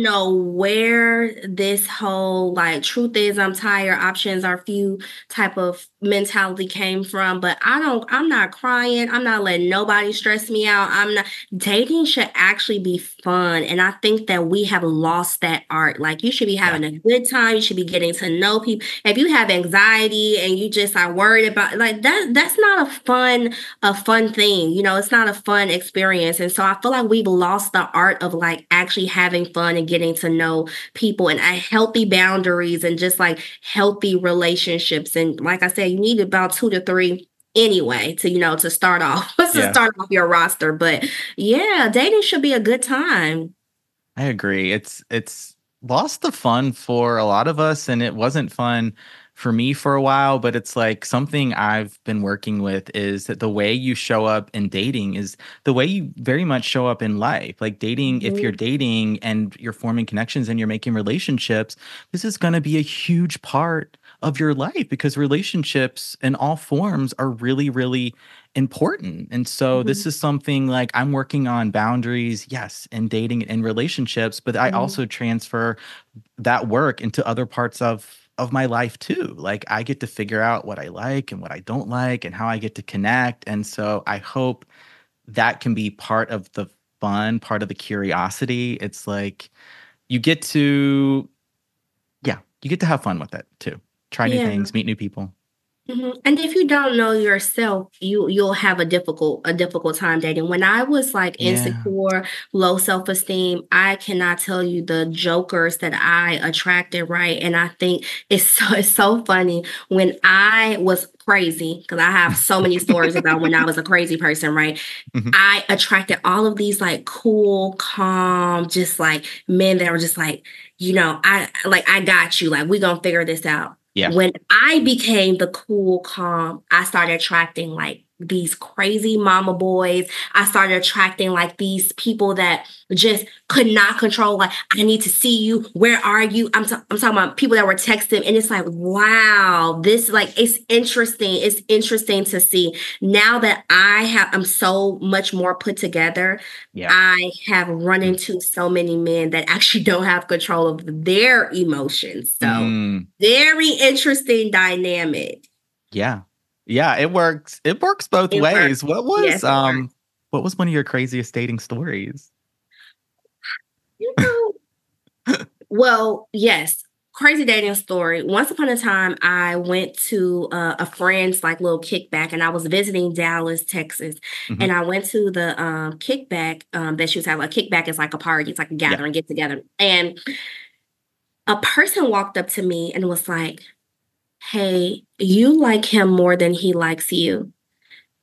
know where this whole like truth is I'm tired, options are few type of mentality came from. But I'm not crying. I'm not letting nobody stress me out. Dating should actually be fun. And I think that we have lost that art. Like, you should be having a good time. You should be getting to know people. If you have anxiety and you just are worried about like that's not a fun thing. You know, it's not a fun experience. And so I feel like we've lost the art of like actually having fun and getting to know people and healthy boundaries and just like healthy relationships. And like I said, you need about 2 to 3 anyway to start off start off your roster. But yeah, dating should be a good time. I agree. It's lost the fun for a lot of us, and it wasn't fun for me for a while, but it's like something I've been working with is that the way you show up in dating is the way you very much show up in life. Like dating, if you're dating and you're forming connections and you're making relationships, this is going to be a huge part of your life, because relationships in all forms are really, really important. And so this is something like I'm working on boundaries, yes, in dating and relationships, but I also transfer that work into other parts of my life too. Like, I get to figure out what I like and what I don't like and how I get to connect. And so I hope that can be part of the fun, part of the curiosity. It's like you get to have fun with it too. Try new things, meet new people. And if you don't know yourself, you'll have a difficult time dating. When I was like insecure, low self-esteem, I cannot tell you the jokers that I attracted, right? And I think it's so funny when I was crazy, because I have so many stories about when I was a crazy person, right? I attracted all of these like cool, calm, just like men that were just like, I got you, like, we gonna figure this out. Yeah. When I became the cool, calm, I started attracting like these crazy mama boys. I started attracting like these people that just could not control. Like, I need to see you. Where are you? I'm talking about people that were texting, and it's like, wow, this like it's interesting. It's interesting to see now that I'm so much more put together. Yeah. I have run into so many men that actually don't have control of their emotions. So very interesting dynamic. Yeah. Yeah, it works. It works both ways. What was one of your craziest dating stories? Well, yes. Crazy dating story. Once upon a time, I went to a friend's like little kickback, and I was visiting Dallas, Texas. And I went to the kickback that she was having. A kickback is like a party. It's like a gathering, get together. And a person walked up to me and was like, hey, you like him more than he likes you.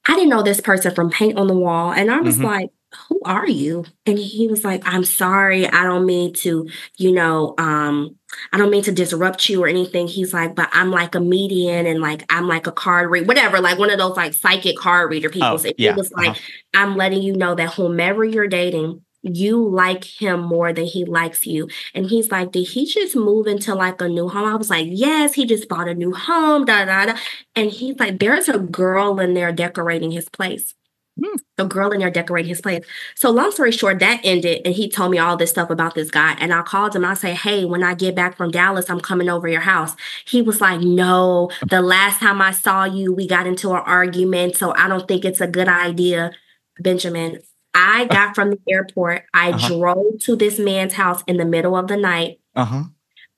I didn't know this person from paint on the wall. And I was Mhm. like, who are you? And he was like, I'm sorry. I don't mean to, I don't mean to disrupt you or anything. He's like, but I'm like a medium and like, I'm like a card reader, whatever, like one of those like psychic card reader people. Oh, So he yeah. was like, I'm letting you know that whomever you're dating, you like him more than he likes you. And he's like, did he just move into like a new home? I was like, yes, he just bought a new home, da da da. And he's like, there's a girl in there decorating his place. Hmm. A girl in there decorating his place. So long story short, that ended, and he told me all this stuff about this guy. And I called him. I say, hey, when I get back from Dallas, I'm coming over your house. He was like, no, the last time I saw you, we got into an argument. So I don't think it's a good idea. Benjamin, I got from the airport. I drove to this man's house in the middle of the night.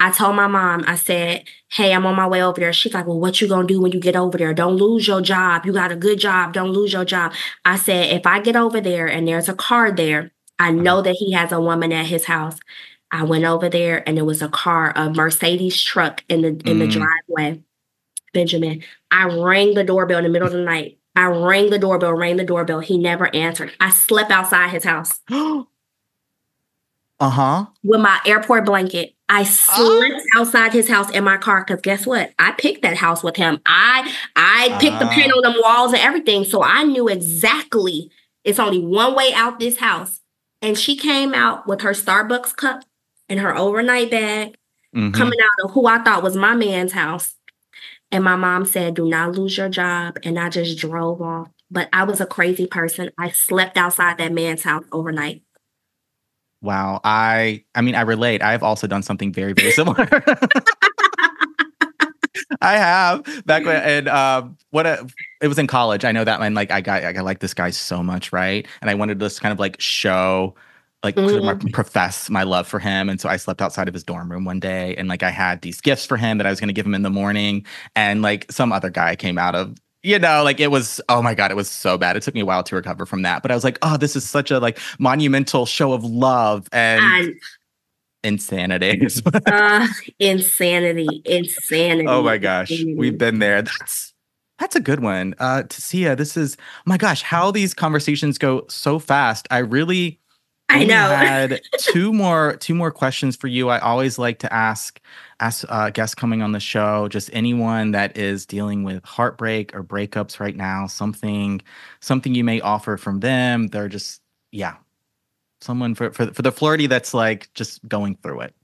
I told my mom, I said, hey, I'm on my way over there. She's like, well, what you gonna do when you get over there? Don't lose your job. You got a good job. Don't lose your job. I said, if I get over there and there's a car there, I know that he has a woman at his house. I went over there and it was a Mercedes truck in the driveway. Benjamin, I rang the doorbell in the middle of the night. I rang the doorbell. He never answered. I slept outside his house. With my airport blanket. I slept outside his house in my car because guess what? I picked that house with him. I picked the paint on them walls and everything. So I knew exactly it's only one way out this house. And she came out with her Starbucks cup and her overnight bag coming out of who I thought was my man's house. And my mom said, do not lose your job. And I just drove off. But I was a crazy person. I slept outside that man's house overnight. Wow. I mean, I relate. I've also done something very, very similar. I have back when, and it was in college. I know that when like I like this guy so much, right? And I wanted to just kind of like show, like profess my love for him. And so I slept outside of his dorm room one day, and like I had these gifts for him that I was going to give him in the morning, and like some other guy came out of. Like it was, oh my God, it was so bad. It took me a while to recover from that. But I was like, oh, this is such a like monumental show of love and insanity. Insanity. Oh my gosh, we've been there. That's a good one. Tisia, this is, oh my gosh, how these conversations go so fast. I know. Had two more questions for you. I always like to ask guests coming on the show, just anyone that is dealing with heartbreak or breakups right now, something you may offer from them. They're just, someone for the flirty that's like just going through it.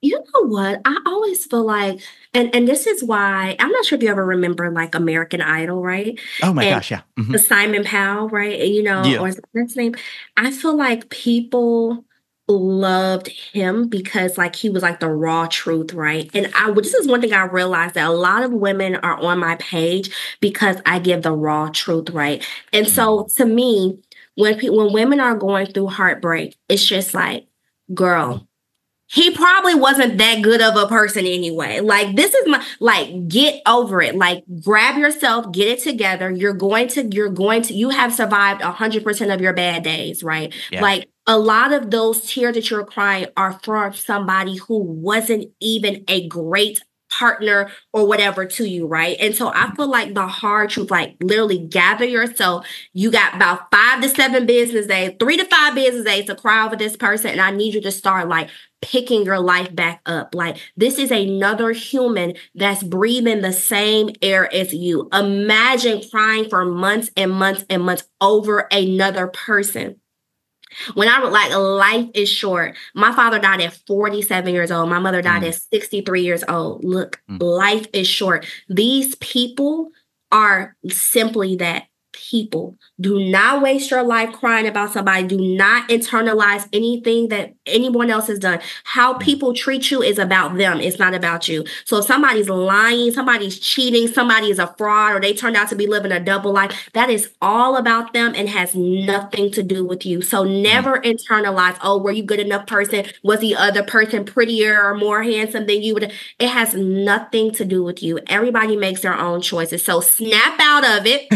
You know what? I always feel like, and this is why, I'm not sure if you ever remember like American Idol, right? Oh my gosh, yeah. The Simon Powell, right? Or is that his name? I feel like people loved him because like he was like the raw truth, right? And this is one thing I realized, that a lot of women are on my page because I give the raw truth, right? And so to me, when women are going through heartbreak, it's just like, girl, he probably wasn't that good of a person anyway. Like, this is get over it. Like, grab yourself, get it together. You have survived 100% of your bad days, right? Yeah. Like, a lot of those tears that you're crying are from somebody who wasn't even a great partner or whatever to you, right? And so I feel like the hard truth, like literally gather yourself. You got about 5 to 7 business days, 3 to 5 business days to cry over this person. And I need you to start like picking your life back up. Like, this is another human that's breathing the same air as you. Imagine crying for months and months and months over another person. When I was like, life is short. My father died at 47 years old. My mother died at 63 years old. Look, life is short. These people are simply that, people. Do not waste your life crying about somebody. Do not internalize anything that anyone else has done. How people treat you is about them. It's not about you. So if somebody's lying, somebody's cheating, somebody is a fraud, or they turned out to be living a double life, that is all about them and has nothing to do with you. So never internalize, oh, were you good enough person? Was the other person prettier or more handsome than you? It has nothing to do with you. Everybody makes their own choices. So snap out of it.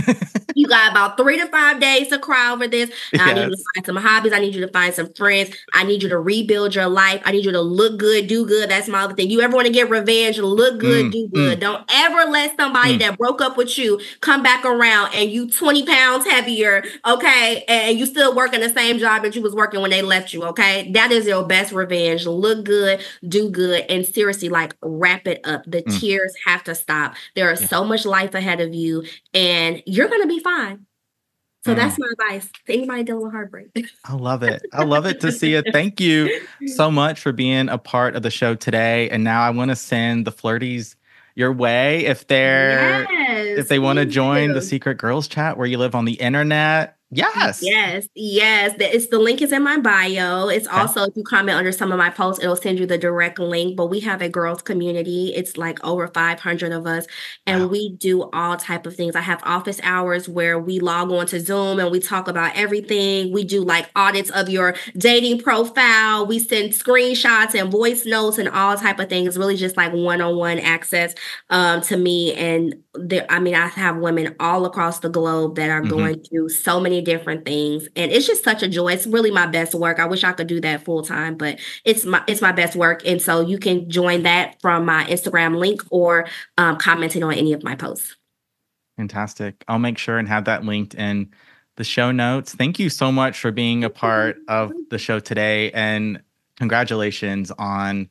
You got about 3 to 5 days to cry over this. I need you to find some hobbies. I need you to find some friends. I need you to rebuild your life. I need you to look good, do good. That's my other thing. You ever want to get revenge, look good, do good. Don't ever let somebody that broke up with you come back around and you 20 pounds heavier, okay? And you still working the same job that you was working when they left you, okay? That is your best revenge. Look good, do good, and seriously, like, wrap it up. The tears have to stop. There is so much life ahead of you, and you're going to be fine. So that's my advice to anybody dealing with heartbreak. I love it. I love it, Tisia. Thank you so much for being a part of the show today. And now I want to send the Flirties your way if they want to join the Secret Girls Chat where you live on the internet. Yes. It's the link is in my bio. It's also, if you comment under some of my posts, it'll send you the direct link. But we have a girls community. It's like over 500 of us, and we do all type of things. I have office hours where we log on to Zoom and we talk about everything. We do like audits of your dating profile. We send screenshots and voice notes and all type of things. It's really just like one-on-one access to me. And I have women all across the globe that are going through so many different things, and it's just such a joy. It's really my best work. I wish I could do that full time, but it's my best work. And so you can join that from my Instagram link or commenting on any of my posts. Fantastic. I'll make sure and have that linked in the show notes. Thank you so much for being a part of the show today, and congratulations on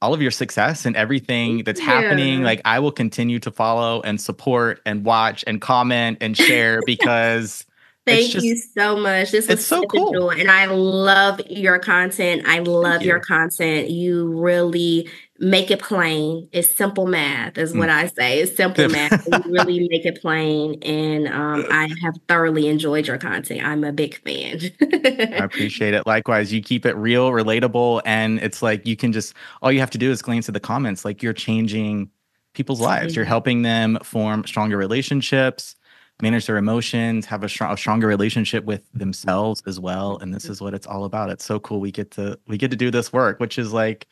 all of your success and everything that's happening. Like, I will continue to follow and support and watch and comment and share because Thank you so much. This was so cool. Joy, and I love your content. I love your content. You really make it plain. It's simple math is what I say. It's simple math. You really make it plain. And I have thoroughly enjoyed your content. I'm a big fan. I appreciate it. Likewise, you keep it real, relatable. And it's like, you can just, all you have to do is glance at the comments. Like, you're changing people's lives. You're helping them form stronger relationships, manage their emotions, have a stronger relationship with themselves as well. And this is what it's all about. It's so cool. We get to do this work, which is like,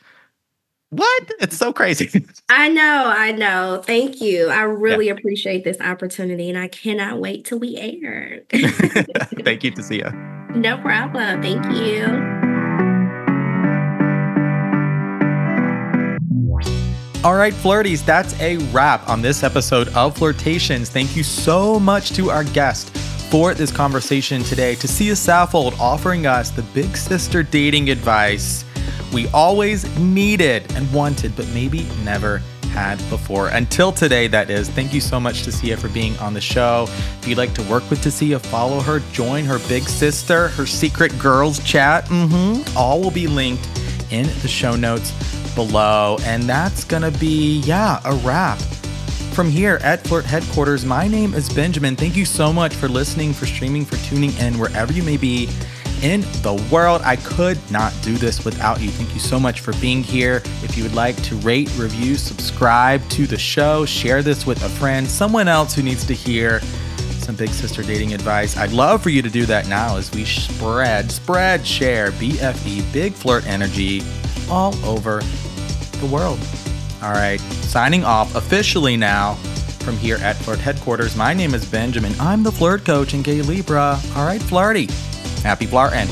what? It's so crazy. I know. Thank you. I really appreciate this opportunity, and I cannot wait till we air. Thank you, Tisia. No problem. Thank you. All right, Flirties, that's a wrap on this episode of Flirtations. Thank you so much to our guest for this conversation today, Tisia Saffold, offering us the big sister dating advice we always needed and wanted, but maybe never had before. Until today, that is. Thank you so much, Tisia, for being on the show. If you'd like to work with Tisia, follow her, join her big sister, her secret girls chat. All will be linked in the show notes below. And that's gonna be a wrap from here at Flirt Headquarters. My name is Benjamin. Thank you so much for listening, for streaming, for tuning in wherever you may be in the world. I could not do this without you. Thank you so much for being here. If you would like to rate, review, subscribe to the show, share this with a friend, someone else who needs to hear some big sister dating advice, I'd love for you to do that now as we spread, share BFE, big flirt energy all over the world. All right, signing off officially now from here at Flirt Headquarters. My name is Benjamin. I'm the flirt coach and gay Libra. All right, flirty. Happy flirting.